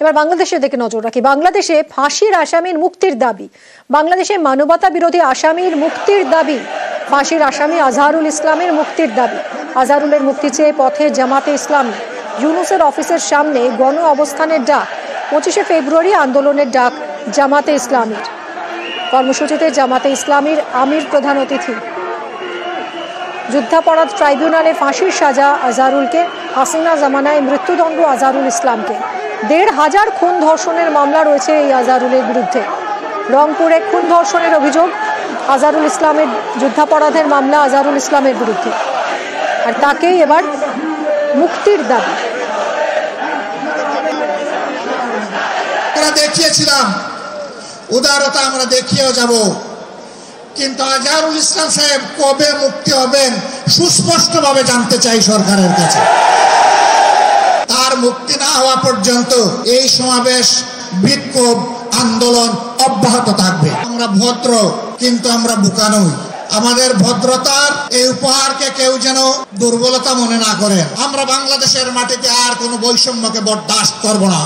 এবার বাংলাদেশের দিকে নজর রাখি। বাংলাদেশে ফাঁসির আসামির মুক্তির দাবি, বাংলাদেশে মানবতা বিরোধী আসামির মুক্তির দাবি, ফাঁসির আসামি আজহারুল ইসলামের মুক্তির দাবি। আজহারুলের মুক্তি চেয়ে পথে জামাতে ইসলামী, ইউনূসের অফিসের সামনে গণ অবস্থানের ডাক, 25শে ফেব্রুয়ারি আন্দোলনের ডাক জামাতে ইসলামীর। কর্মসূচিতে জামাতে ইসলামীর আমির প্রধান অতিথি। যুদ্ধাপরাধ ট্রাইব্যুনালে ফাঁসির সাজা আজহারুলকে, হাসিনা জামানায় মৃত্যুদণ্ড আজহারুল ইসলামকে। ১৫০০ খুন ধর্ষণের মামলা রয়েছে এই আজহারুলের বিরুদ্ধে। রংপুরে খুন ধর্ষণের অভিযোগ আজহারুল ইসলামের, যুদ্ধাপরাধের মামলা আজহারুল ইসলামের বিরুদ্ধে, আর তাকেই এবার মুক্তির দাবি। দেখিয়েছিলাম উদারতা, আমরা দেখিয়েও যাব, কিন্তু আজহারুল ইসলাম সাহেব কবে মুক্তি হবেন সুস্পষ্টভাবে জানতে চাই সরকারের কাছে। তার মুক্তি না হওয়া পর্যন্ত এই সমাবেশ, বিক্ষোভ, আন্দোলন অব্যাহত থাকবে। আমরা ভদ্র, কিন্তু আমরা বোকা নই। আমাদের ভদ্রতার এই উপহারকে কেউ যেন দুর্বলতা মনে না করেন। আমরা বাংলাদেশের মাটিতে আর কোনো বৈষম্যকে বরদাস্ত করব না।